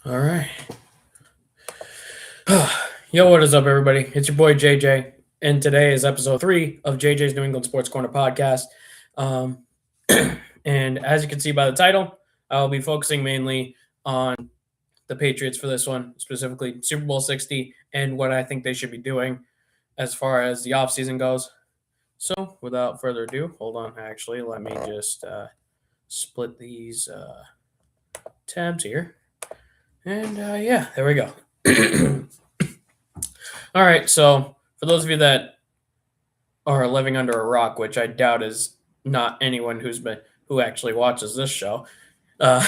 All right. Yo, what is up, everybody? It's your boy JJ, and today is episode 3 of JJ's New England Sports Corner podcast. Um, and as you can see by the title, I'll be focusing mainly on the Patriots for this one, specifically Super Bowl 60 and what I think they should be doing as far as the offseason goes. So, without further ado, hold on. Actually, let me just split these tabs here. And yeah, there we go. All right, so for those of you that are living under a rock, which I doubt is not anyone who actually watches this show, uh,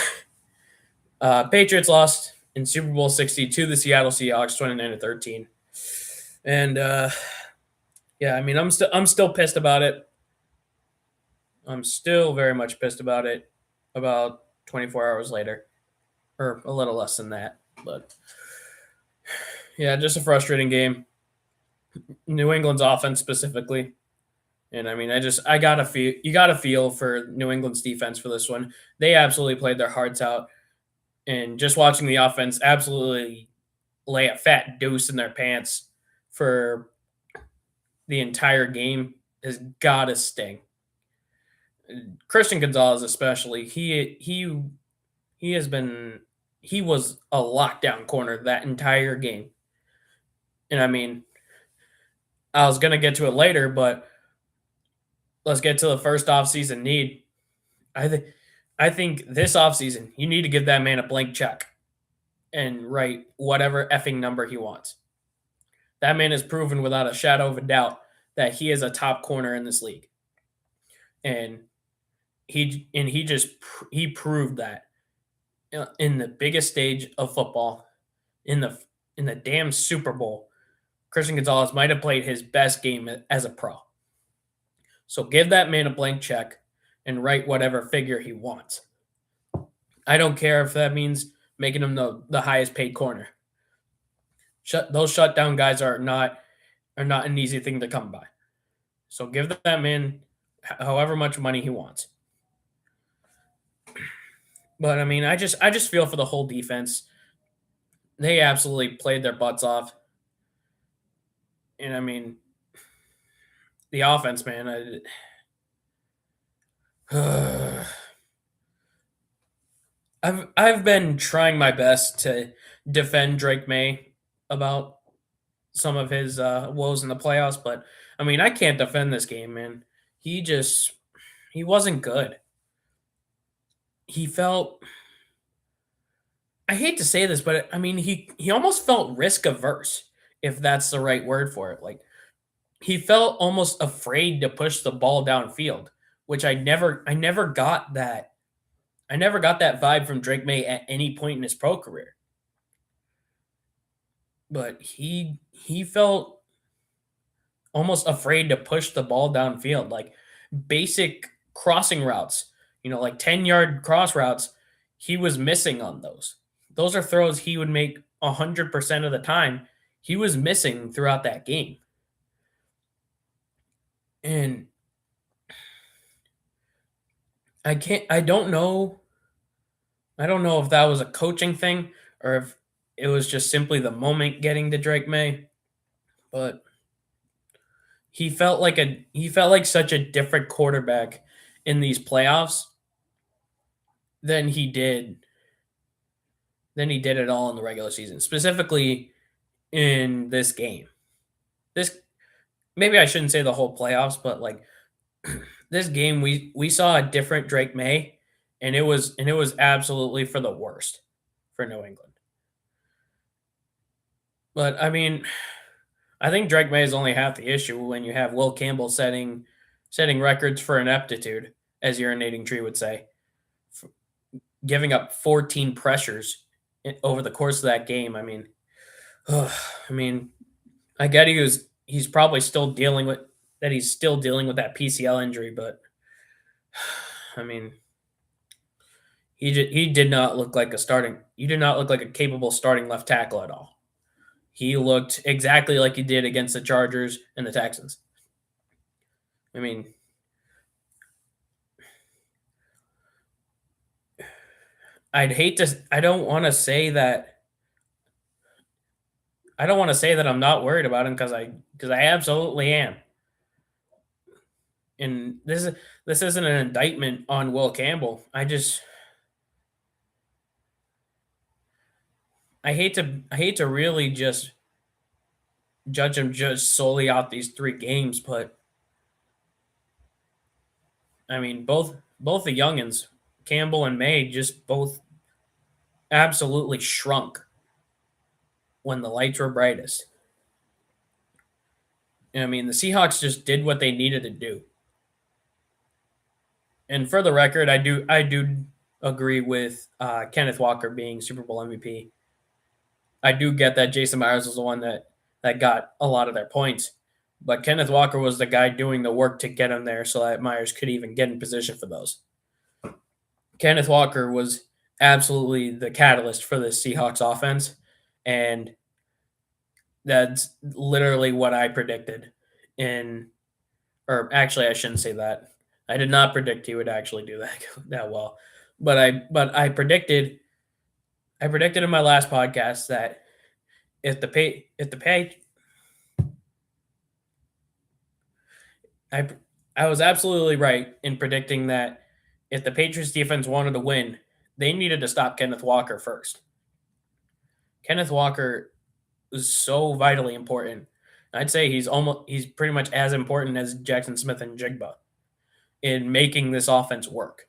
Patriots lost in Super Bowl 60 to the Seattle Seahawks, 29-13, and yeah, I mean I'm still pissed about it. I'm still very much pissed about it. About 24 hours later, or a little less than that, but yeah, just a frustrating game. New England's offense specifically. And I mean, I gotta feel you gotta feel for New England's defense for this one. They absolutely played their hearts out, and just watching the offense absolutely lay a fat deuce in their pants for the entire game has gotta sting. Christian Gonzalez, especially, he has been he was a lockdown corner that entire game. And I mean, I was gonna get to it later, but let's get to the first offseason need. I think I think this offseason, you need to give that man a blank check and write whatever effing number he wants. That man has proven without a shadow of a doubt that he is a top corner in this league. And he proved that in the biggest stage of football in the damn Super Bowl. Christian Gonzalez might have played his best game as a pro. So give that man a blank check and write whatever figure he wants. I don't care if that means making him the highest paid corner. Those shutdown guys are not an easy thing to come by. So give that man however much money he wants. But I mean, I just feel for the whole defense. They absolutely played their butts off. And I mean, the offense, man, I've been trying my best to defend Drake May about some of his woes in the playoffs, but I mean, I can't defend this game, man. He wasn't good. He felt I hate to say this, but I mean, he almost felt risk averse, if that's the right word for it. Like he felt almost afraid to push the ball downfield, which I never got that. I never got that vibe from Drake May at any point in his pro career. But he felt almost afraid to push the ball downfield, like basic crossing routes, like 10-yard cross routes. He was missing on those. Those are throws he would make 100% of the time. He was missing throughout that game. And I don't know. I don't know if that was a coaching thing or if it was just simply the moment getting to Drake May, but he felt like such a different quarterback in these playoffs than he did it all in the regular season, specifically in this game. This maybe I shouldn't say the whole playoffs, but like this game we saw a different Drake May, and it was absolutely for the worst for New England. But I mean, I think Drake May is only half the issue when you have Will Campbell setting records for ineptitude, as urinating tree would say, giving up 14 pressures over the course of that game. I mean, I mean, I get he's probably still dealing with that. He's still dealing with that PCL injury, but I mean, he did not look like a starting. He did not look like a capable starting left tackle at all. He looked exactly like he did against the Chargers and the Texans. I mean, I'd hate to. I don't want to say that. I don't want to say that I'm not worried about him because I absolutely am. And this isn't an indictment on Will Campbell. I hate to really just judge him just solely off these 3 games, but I mean both the youngins, Campbell and May, just both absolutely shrunk when the lights were brightest. And I mean the Seahawks just did what they needed to do. And for the record, I do agree with Kenneth Walker being Super Bowl MVP. I do get that Jason Myers was the one that got a lot of their points, but Kenneth Walker was the guy doing the work to get him there, so that Myers could even get in position for those. Kenneth Walker was absolutely the catalyst for the Seahawks offense, and that's literally what I predicted. In or actually, I shouldn't say that. I did not predict he would actually do that well, but I predicted in my last podcast that if the pay I I was absolutely right in predicting that if the Patriots defense wanted to win, they needed to stop Kenneth Walker first. Kenneth Walker is so vitally important. I'd say he's pretty much as important as Jackson Smith and Jigba in making this offense work.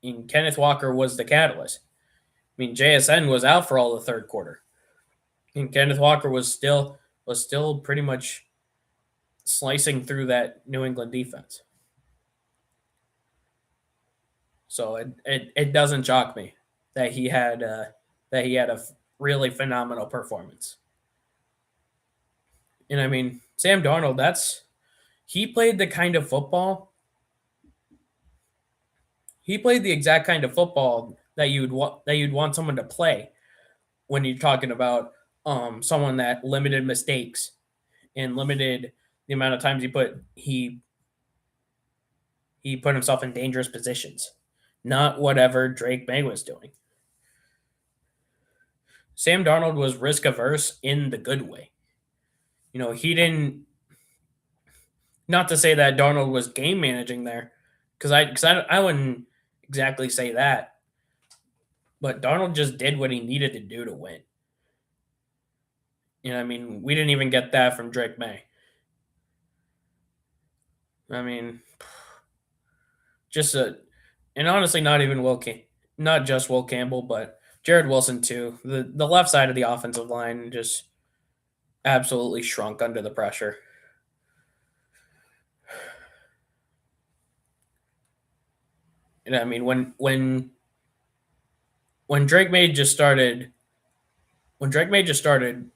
And Kenneth Walker was the catalyst. I mean, JSN was out for all the third quarter, and Kenneth Walker was still pretty much slicing through that New England defense. So it doesn't shock me that he had a really phenomenal performance. And I mean, Sam Darnold, he played the kind of football. He played the exact kind of football that you'd want someone to play when you're talking about someone that limited mistakes and limited the amount of times he put himself in dangerous positions. Not whatever Drake May was doing. Sam Darnold was risk averse in the good way. He didn't. Not to say that Darnold was game managing there, because I wouldn't exactly say that. But Darnold just did what he needed to do to win. I mean, we didn't even get that from Drake May. I mean, just and honestly, not just Will Campbell, but Jared Wilson too. The left side of the offensive line just absolutely shrunk under the pressure. And I mean, when Drake May just started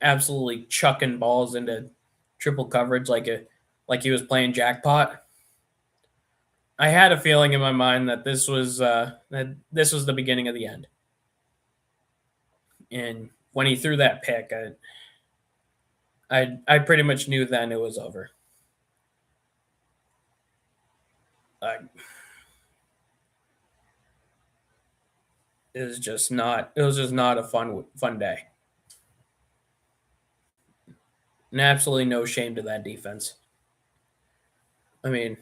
absolutely chucking balls into triple coverage like he was playing jackpot, I had a feeling in my mind that this was the beginning of the end. And when he threw that pick, I pretty much knew then it was over. I, it was just not a fun day. And absolutely no shame to that defense. I mean,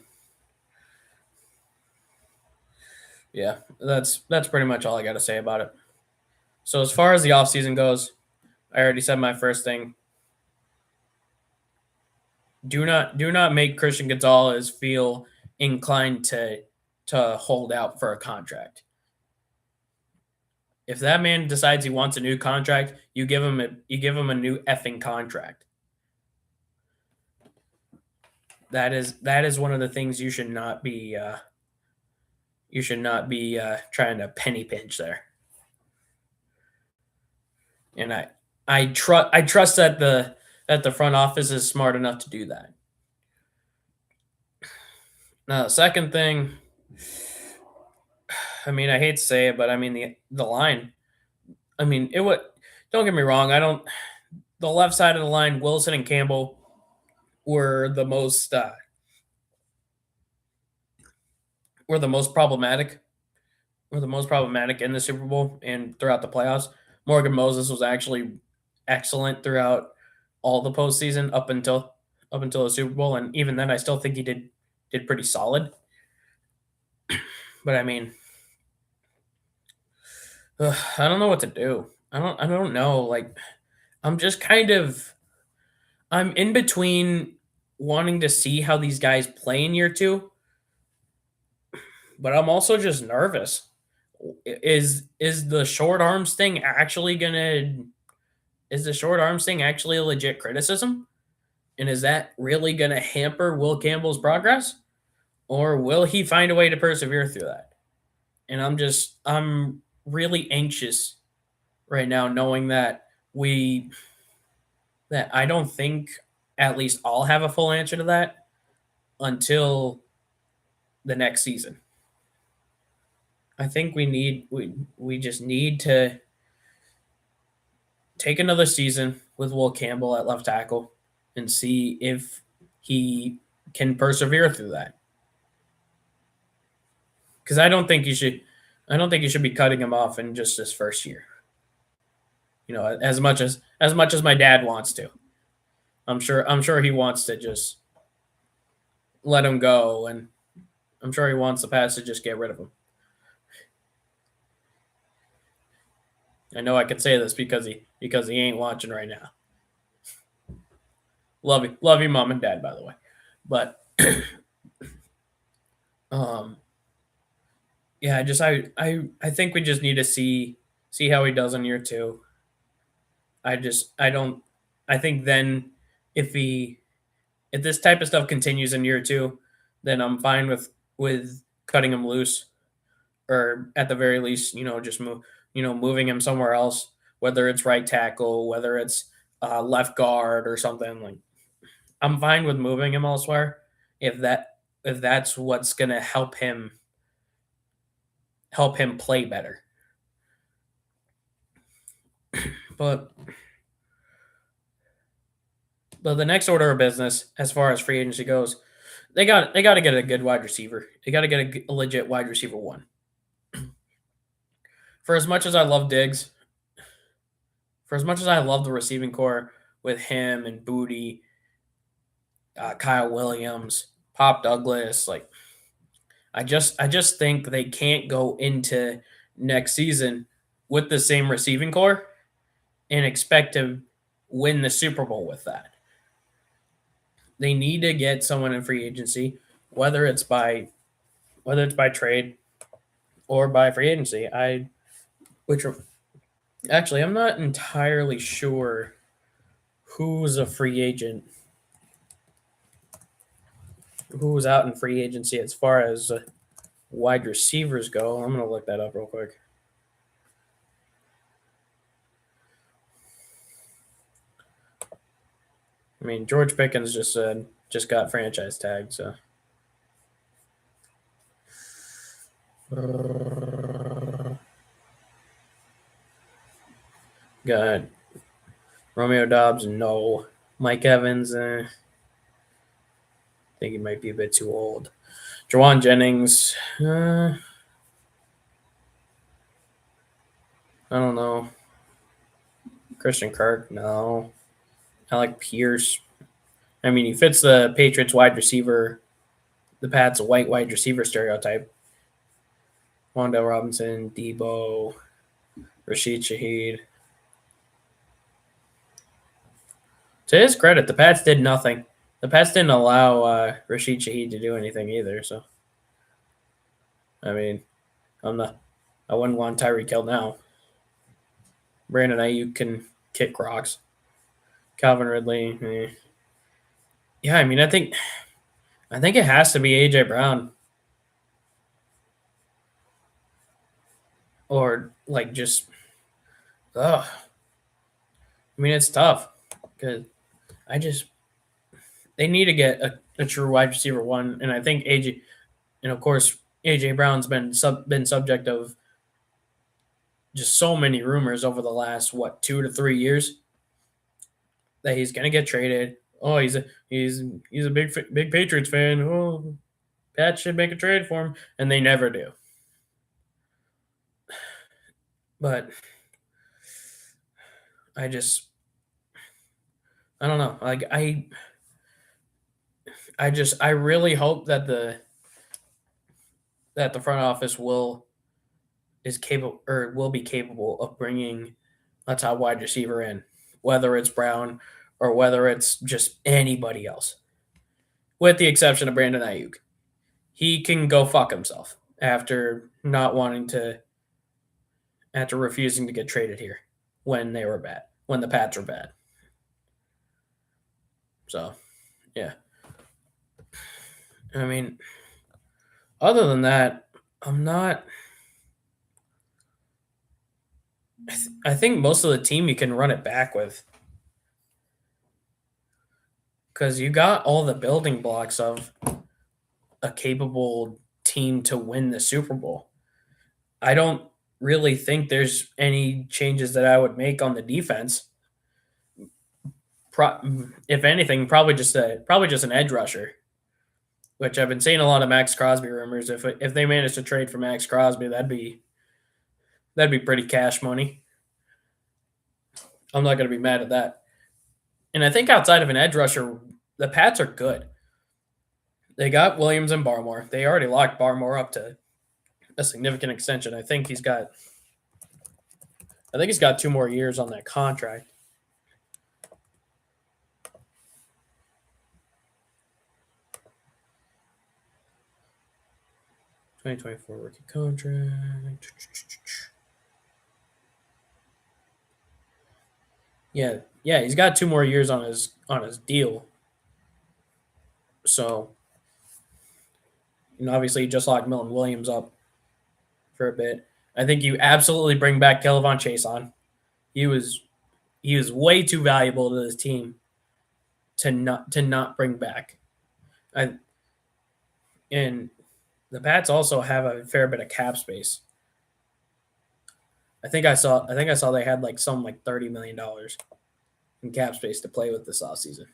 yeah, that's pretty much all I got to say about it. So as far as the offseason goes, I already said my first thing. Do not make Christian Gonzalez feel inclined to hold out for a contract. If that man decides he wants a new contract, you give him a new effing contract. That is one of the things you should not be trying to penny pinch there. And I trust that the front office is smart enough to do that. Now, the second thing, I mean, I hate to say it, but I mean the line. I mean, it would. Don't get me wrong. I don't. The left side of the line, Wilson and Campbell were the most problematic were the most problematic in the Super Bowl and throughout the playoffs. Morgan Moses was actually excellent throughout all the postseason up until the Super Bowl, and even then, I still think he did pretty solid. But I mean, I don't know what to do. I don't know. Like, I'm just I'm in between wanting to see how these guys play in year two, but I'm also just nervous. Is the short arms thing actually gonna is the short arms thing actually a legit criticism? And is that really gonna hamper Will Campbell's progress? Or will he find a way to persevere through that? And I'm really anxious right now knowing we that I don't think at least I'll have a full answer to that until the next season. I think we just need to take another season with Will Campbell at left tackle and see if he can persevere through that. Because I don't think you should be cutting him off in just his first year. As much as my dad wants to. I'm sure he wants to just let him go, and I'm sure he wants the Pats to just get rid of him. I know I can say this because he ain't watching right now. Love you, mom and dad, by the way. But um, yeah, I think we just need to see how he does in year two. I don't I think then if he if this type of stuff continues in year two, then I'm fine with cutting him loose, or at the very least, just moving him somewhere else, whether it's right tackle, whether it's left guard or something. Like, I'm fine with moving him elsewhere if that's what's gonna help him play better. But the next order of business, as far as free agency goes, they got to get a good wide receiver. They got to get a legit wide receiver one. For as much as I love Diggs, for as much as I love the receiving core with him and Booty, Kyle Williams, Pop Douglas, like, I just think they can't go into next season with the same receiving core and expect to win the Super Bowl with that. They need to get someone in free agency, whether it's by trade or by free agency. Which actually, I'm not entirely sure who's a free agent, who's out in free agency as far as wide receivers go. I'm gonna look that up real quick. I mean, George Pickens just got franchise tagged, so. Got Romeo Dobbs, no. Mike Evans, I think he might be a bit too old. Jawan Jennings, I don't know. Christian Kirk, no. Alec Pierce. I mean, he fits the Patriots wide receiver, the Pats white wide receiver stereotype. Wandale Robinson, Debo, Rashid Shaheed. To his credit, the Pats did nothing. The Pats didn't allow Rashid Shaheed to do anything either. So, I mean, I wouldn't want Tyreek Hill now. Brandon Ayuk can kick rocks. Calvin Ridley. Yeah, I mean, I think it has to be AJ Brown, or like just. Ugh. I mean, it's tough because I just they need to get a true wide receiver one, and I think AJ, and of course AJ Brown's been subject of just so many rumors over the last 2 to 3 years that he's gonna get traded. Oh, he's a big Patriots fan. Oh, Pat should make a trade for him, and they never do. But I don't know. Like I really hope that the front office is capable or will be capable of bringing a top wide receiver in, whether it's Brown or whether it's just anybody else, with the exception of Brandon Ayuk. He can go fuck himself after not wanting to, after refusing to get traded here when they were bad, when the Pats were bad. So, yeah. I mean, other than that, I'm not. I think most of the team you can run it back with because you got all the building blocks of a capable team to win the Super Bowl. I don't really think there's any changes that I would make on the defense. If anything, probably just an edge rusher, which I've been seeing a lot of Max Crosby rumors. If they manage to trade for Max Crosby, that'd be pretty cash money. I'm not going to be mad at that. And I think outside of an edge rusher, the Pats are good. They got Williams and Barmore. They already locked Barmore up to a significant extension. I think he's got 2 more years on that contract. $2024 rookie contract. Yeah, he's got 2 more years on his deal. So, obviously, you just locked Milton Williams up for a bit. I think you absolutely bring back Kelvon Chason. He was way too valuable to this team to not bring back. And the Pats also have a fair bit of cap space. I think I saw they had like $30 million in cap space to play with this offseason.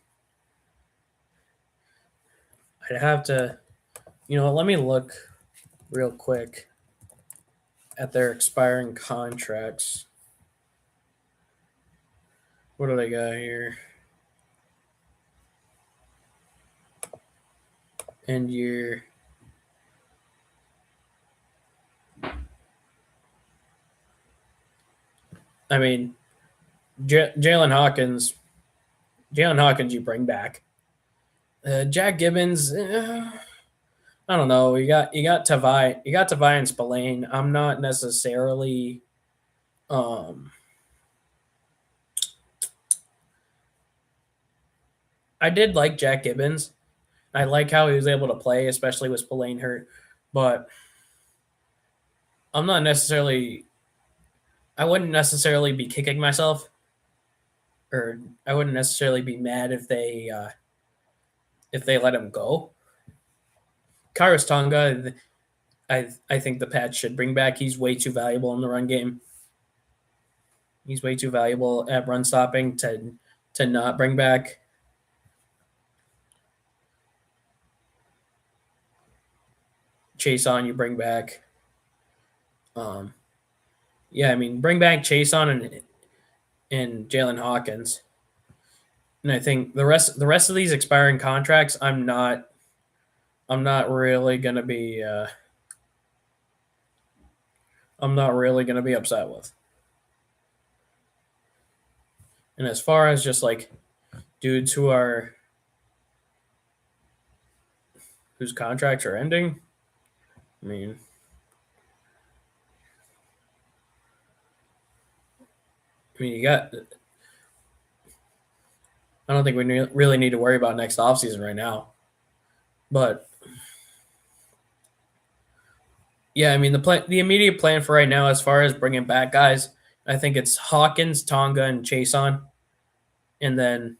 I'd have to, let me look real quick at their expiring contracts. What do they got here? End year. I mean, Jalen Hawkins, you bring back. Jack Gibbons, I don't know. You got Tavai and Spillane. I'm not necessarily. I did like Jack Gibbons. I like how he was able to play, especially with Spillane hurt. But I'm not necessarily. I wouldn't necessarily be kicking myself, or I wouldn't necessarily be mad if they let him go. Kairos Tonga, I think the Pats should bring back. He's way too valuable in the run game. He's way too valuable at run stopping to not bring back. Chason, you bring back. Yeah, I mean, bring back Chason and Jalen Hawkins. And I think the rest of these expiring contracts, I'm not really gonna be upset with. And as far as just like dudes whose contracts are ending, I mean, you got. I don't think we really need to worry about next offseason right now. But yeah, I mean the immediate plan for right now, as far as bringing back guys, I think it's Hawkins, Tonga, and Chason, and then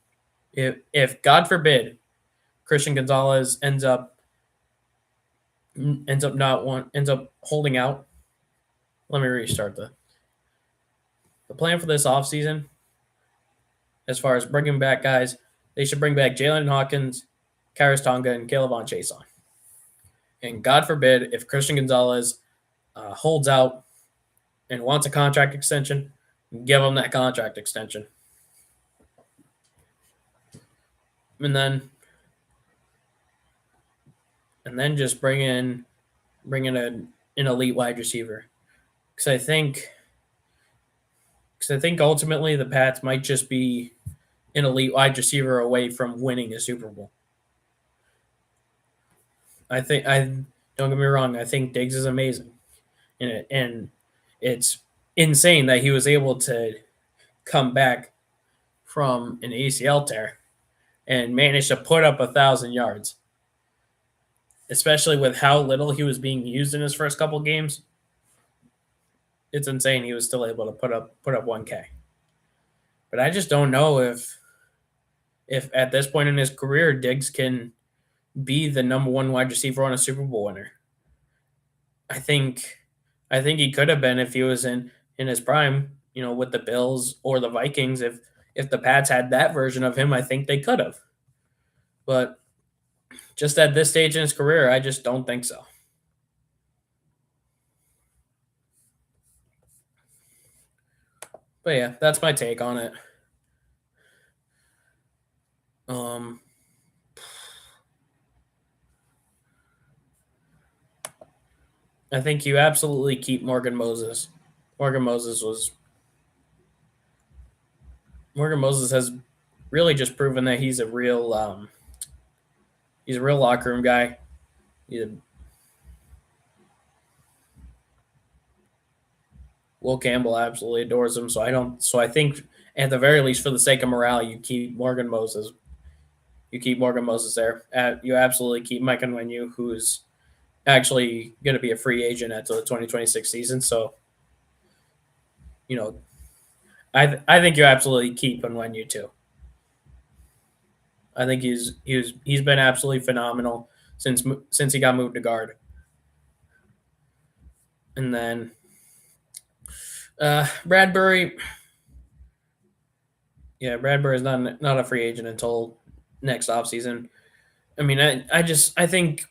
if God forbid Christian Gonzalez ends up holding out. Let me restart the plan for this offseason. As far as bringing back guys, they should bring back Jalen Hawkins, Kairos Tonga, and Kelvon Chason. And God forbid if Christian Gonzalez holds out and wants a contract extension, give him that contract extension. And then just bring in an elite wide receiver. Because I think ultimately the Pats might just be an elite wide receiver away from winning a Super Bowl. I don't get me wrong. I think Diggs is amazing, and it's insane that he was able to come back from an ACL tear and manage to put up 1,000 yards, especially with how little he was being used in his first couple games. It's insane he was still able to put up 1K. But I just don't know if at this point in his career Diggs can be the number one wide receiver on a Super Bowl winner. I think he could have been if he was in his prime, with the Bills or the Vikings. If the Pats had that version of him, I think they could have. But just at this stage in his career, I just don't think so. But yeah, that's my take on it. I think you absolutely keep Morgan Moses. Morgan Moses has really just proven that he's a real locker room guy. Will Campbell absolutely adores him, so I think at the very least, for the sake of morale, you keep Morgan Moses. You keep Morgan Moses there. You absolutely keep Mike Onwenu, who's actually going to be a free agent until the 2026 season. So, I think you absolutely keep Onwenu too. I think he's been absolutely phenomenal since he got moved to guard. And then Bradbury. Yeah, Bradbury is not a free agent until next offseason. I mean, I think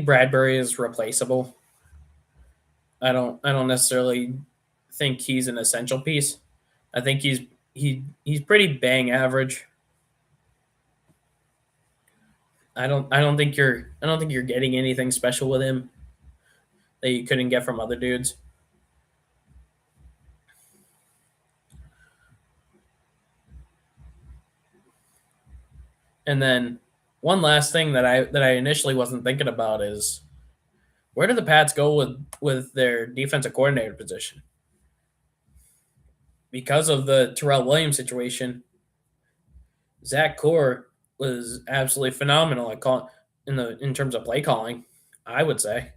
Bradbury is replaceable. I don't necessarily think he's an essential piece. I think he's pretty bang average. I don't think you're getting anything special with him that you couldn't get from other dudes. And then one last thing that I initially wasn't thinking about is, where do the Pats go with their defensive coordinator position? Because of the Terrell Williams situation, Zach Core was absolutely phenomenal at in terms of play calling, I would say.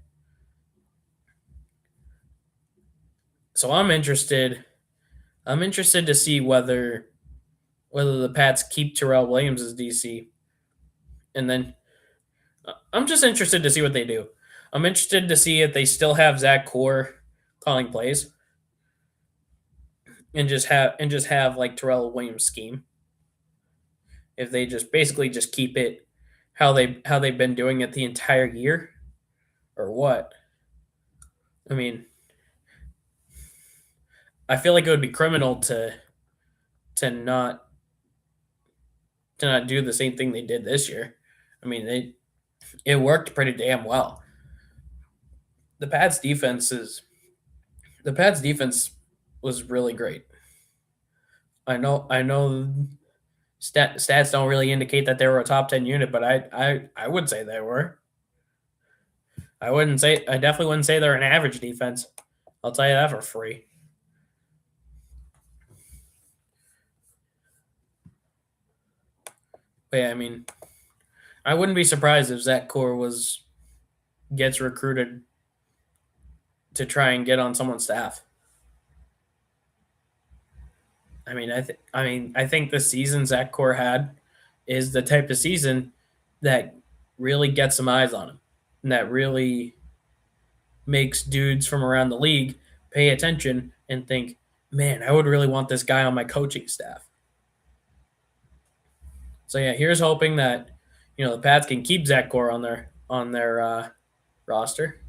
So I'm interested to see whether the Pats keep Terrell Williams as DC. And then I'm just interested to see what they do. I'm interested to see if they still have Zach Core calling plays and just have like Terrell Williams scheme. If they just basically just keep it how they've been doing it the entire year, or what? I mean, I feel like it would be criminal to not do the same thing they did this year. I mean, it worked pretty damn well. The Pats defense was really great. I know stats don't really indicate that they were a top 10 unit, but I would say they were. I definitely wouldn't say they're an average defense. I'll tell you that for free. But yeah, I mean, I wouldn't be surprised if Zach Core gets recruited to try and get on someone's staff. I mean, I think the season Zach Core had is the type of season that really gets some eyes on him, and that really makes dudes from around the league pay attention and think, man, I would really want this guy on my coaching staff. So yeah, here's hoping that the Pats can keep Zach Core on their roster,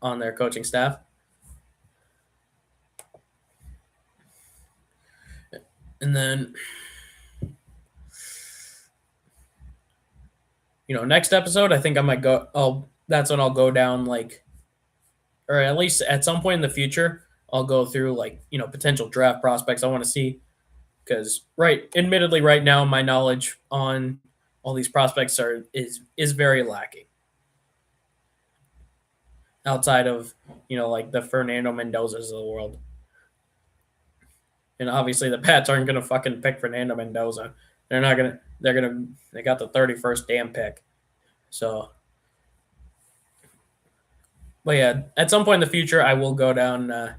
on their coaching staff. And then, next episode, I think I might go. That's when I'll go down or at least at some point in the future, I'll go through potential draft prospects I want to see. Because admittedly, right now my knowledge on all these prospects is very lacking. Outside of like the Fernando Mendozas of the world, and obviously the Pats aren't gonna fucking pick Fernando Mendoza. They're not gonna. They got the 31st damn pick. So, but yeah, at some point in the future, I will go down the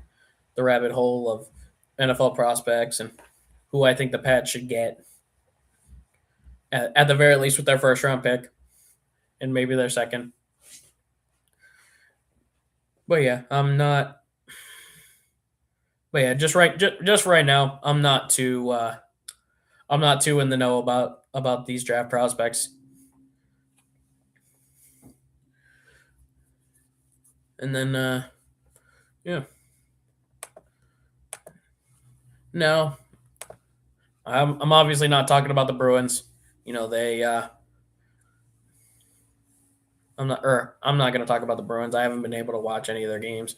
rabbit hole of NFL prospects and who I think the Pats should get at the very least with their first round pick and maybe their second. But yeah, I'm not. But yeah, just right now, I'm not too in the know about these draft prospects. And then yeah, no, I'm obviously not talking about the Bruins. They I'm not going to talk about the Bruins. I haven't been able to watch any of their games.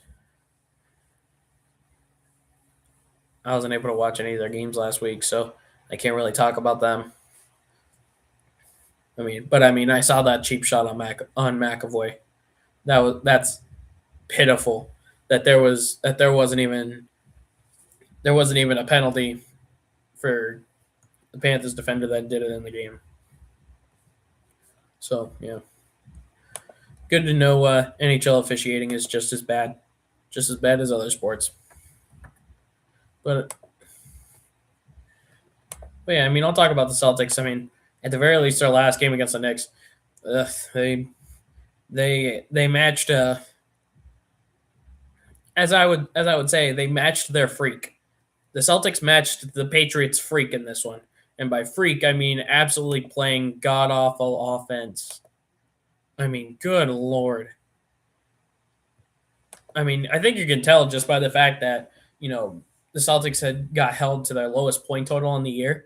I wasn't able to watch any of their games last week, so I can't really talk about them. I saw that cheap shot on McAvoy. That's pitiful. There wasn't even a penalty for the Panthers defender that did it in the game. So yeah, good to know NHL officiating is just as bad as other sports. But yeah, I'll talk about the Celtics. At the very least, their last game against the Knicks, they matched. As I would say, they matched their freak. The Celtics matched the Patriots' freak in this one, and by freak I mean absolutely playing god awful offense. Good lord. I think you can tell just by the fact that the Celtics had got held to their lowest point total in the year.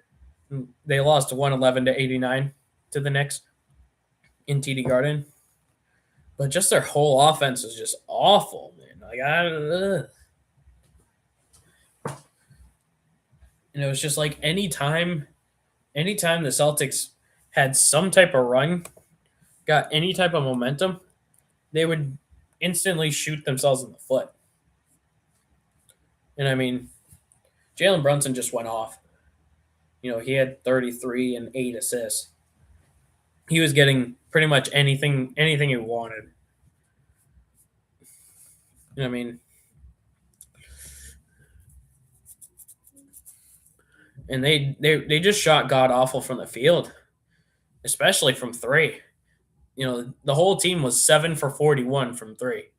They lost 111 to 89 to the Knicks in TD Garden. But just their whole offense is just awful, man. And it was just like anytime the Celtics had some type of run, got any type of momentum, they would instantly shoot themselves in the foot. And Jalen Brunson just went off. He had 33 and 8 assists. He was getting pretty much anything he wanted. And they just shot god awful from the field, especially from three. The whole team was 7 for 41 from three,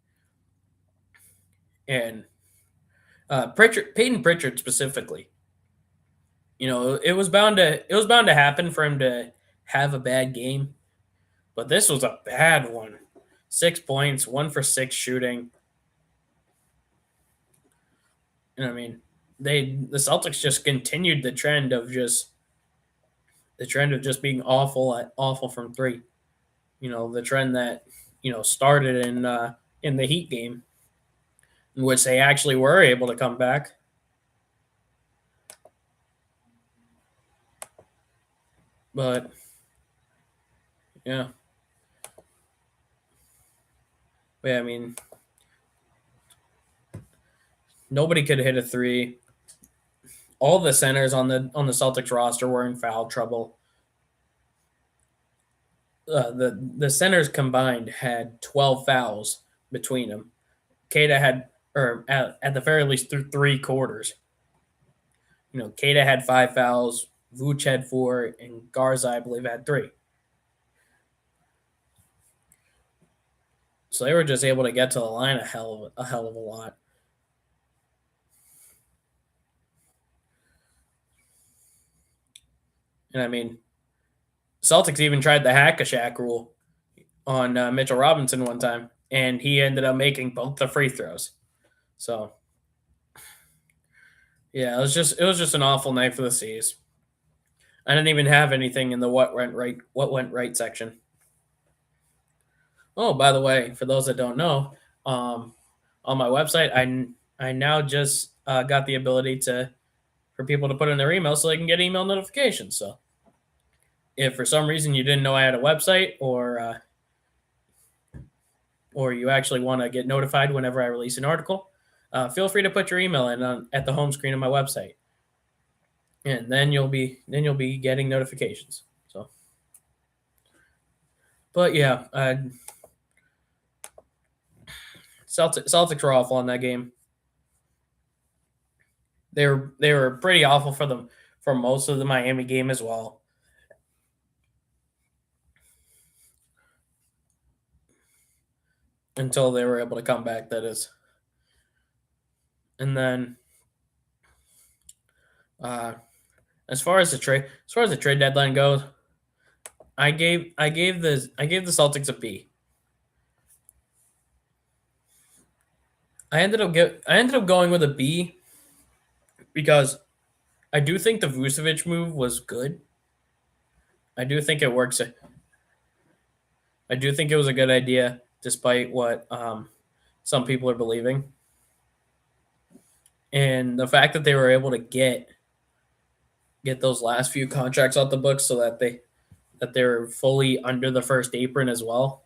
and Peyton Pritchard specifically. It was bound to happen for him to have a bad game, but this was a bad one. 6 points, 1 for 6 shooting. And the Celtics just continued the trend of just being awful from three. The trend that started in the Heat game, in which they actually were able to come back. But yeah. Yeah, nobody could hit a three. All the centers on the Celtics roster were in foul trouble. The centers combined had 12 fouls between them. Keita had, or at the very least through 3 quarters. Keita had 5 fouls, Vooch had 4, and Garza, I believe, had 3. So they were just able to get to the line a hell of a lot. And Celtics even tried the hack-a-shack rule on Mitchell Robinson one time, and he ended up making both the free throws. So, Yeah, it was just an awful night for the Seas. I didn't even have anything in the what went right section. Oh, by the way, for those that don't know, um, on my website, I now just got the ability to for people to put in their email so they can get email notifications. So if for some reason you didn't know I had a website, or you actually want to get notified whenever I release an article, feel free to put your email in at the home screen of my website, and then you'll be getting notifications. So, but yeah, Celtics were awful in that game. They were pretty awful for them for most of the Miami game as well. Until they were able to come back, that is. And then uh, as far as the trade deadline goes, I gave the Celtics a B. I ended up going with a B because I do think the Vucevic move was good. I do think it works. I do think it was a good idea, despite what some people are believing. And the fact that they were able to get those last few contracts off the books so that they're fully under the first apron as well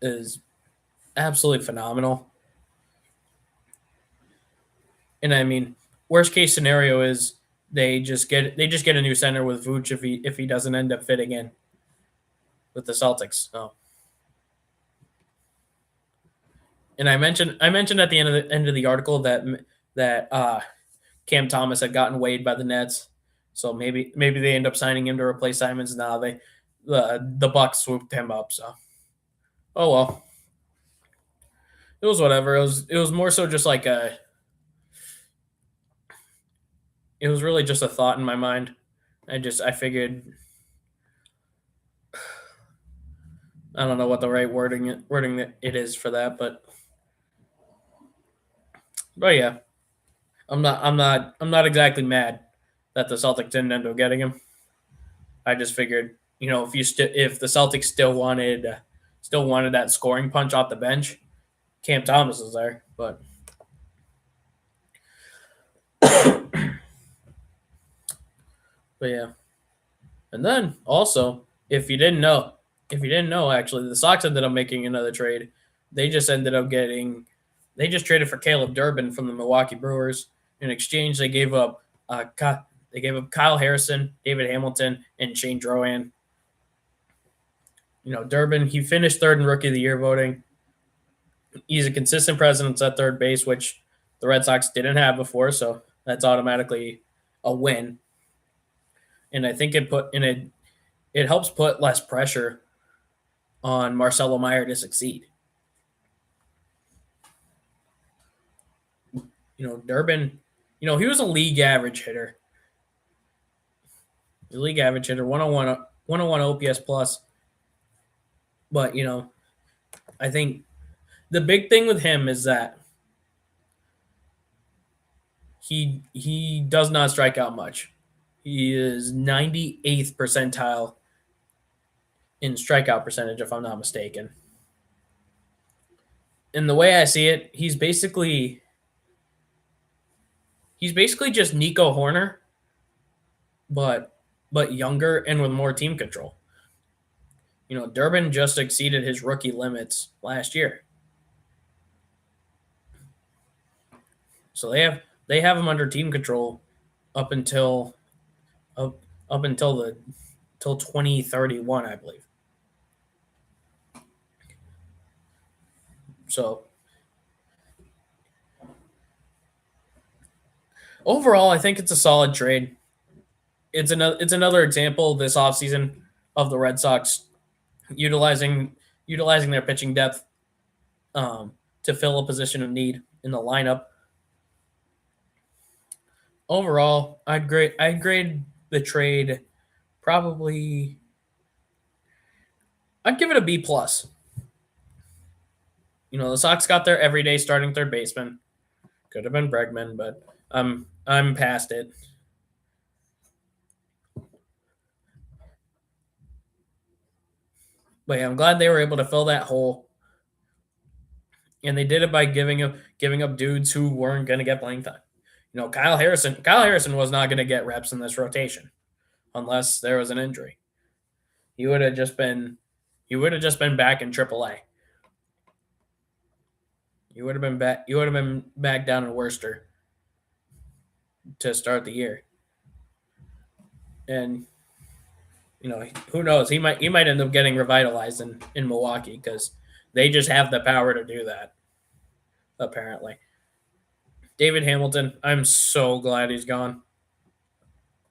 is absolutely phenomenal. And I mean, worst case scenario is they just get a new center with Vooch if he doesn't end up fitting in with the Celtics. So, and I mentioned at the end of the article that Cam Thomas had gotten waived by the Nets, so maybe they end up signing him to replace Simons. Now the Bucks swooped him up. So oh well, it was whatever. It was more so just like a it was really just a thought in my mind. I figured I don't know what the right wording it is for that, but yeah, I'm not exactly mad that the Celtics didn't end up getting him. I just figured, if the Celtics still wanted that scoring punch off the bench, Cam Thomas is there. But but yeah, and then also if you didn't know, actually, the Sox ended up making another trade. They just ended up getting they just traded for Caleb Durbin from the Milwaukee Brewers. In exchange, they gave up Kyle Harrison, David Hamilton, and Shane Drohan. Durbin, he finished third in Rookie of the Year voting. He's a consistent presence at third base, which the Red Sox didn't have before, so that's automatically a win. And I think it helps put less pressure on Marcelo Meyer to succeed. Durbin, he was a league average hitter. The league average hitter, 101 OPS plus. But, I think the big thing with him is that he does not strike out much. He is 98th percentile in strikeout percentage, if I'm not mistaken. And the way I see it, he's basically just Nico Horner, but younger and with more team control. Durbin just exceeded his rookie limits last year, so they have him under team control up until up, up until the till 2031, I believe. So overall, I think it's a solid trade. It's another example this offseason of the Red Sox utilizing their pitching depth to fill a position of need in the lineup. Overall, I'd grade the trade probably. I'd give it a B plus. The Sox got their everyday starting third baseman. Could have been Bregman, but I'm past it. But yeah, I'm glad they were able to fill that hole, and they did it by giving up dudes who weren't going to get playing time. Kyle Harrison. Kyle Harrison was not going to get reps in this rotation unless there was an injury. He would have just been back in AAA. You would have been back. You would have been back down in Worcester to start the year, and who knows? He might end up getting revitalized in Milwaukee because they just have the power to do that. Apparently, David Hamilton. I'm so glad he's gone.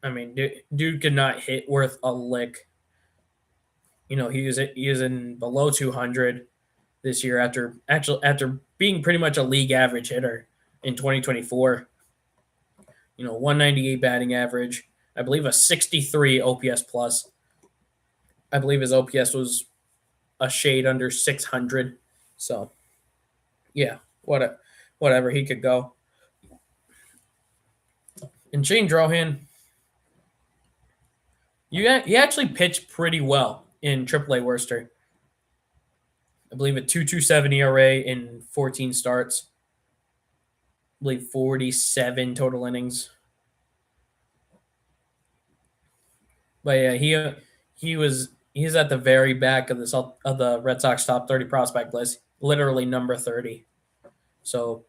I mean, dude could not hit worth a lick. He was in below 200 this year after being pretty much a league average hitter in 2024. 198 batting average. I believe a 63 OPS plus. I believe his OPS was a shade under 600. So, yeah, whatever, he could go. And Shane Drohan, he actually pitched pretty well in AAA Worcester. I believe a 2.27 ERA in 14 starts. I believe 47 total innings. But yeah, he's at the very back of the Red Sox top 30 prospect list, literally number 30. So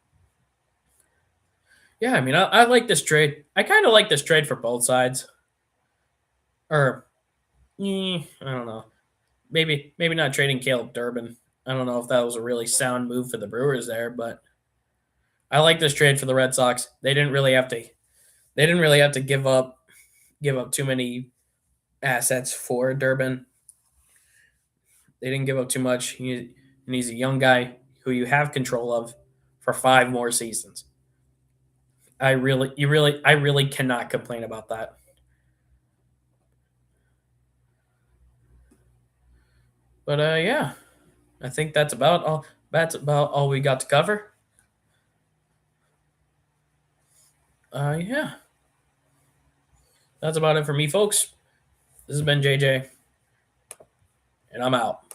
yeah, I mean, I like this trade. I kind of like this trade for both sides. Or I don't know. Maybe not trading Caleb Durbin. I don't know if that was a really sound move for the Brewers there, but I like this trade for the Red Sox. They didn't really have to. They didn't really have to give up too many assets for Durbin. They didn't give up too much. And he's a young guy who you have control of for 5 more seasons. I really cannot complain about that. But yeah, I think that's about all. That's about all we got to cover. Yeah, that's about it for me, folks. This has been JJ, and I'm out.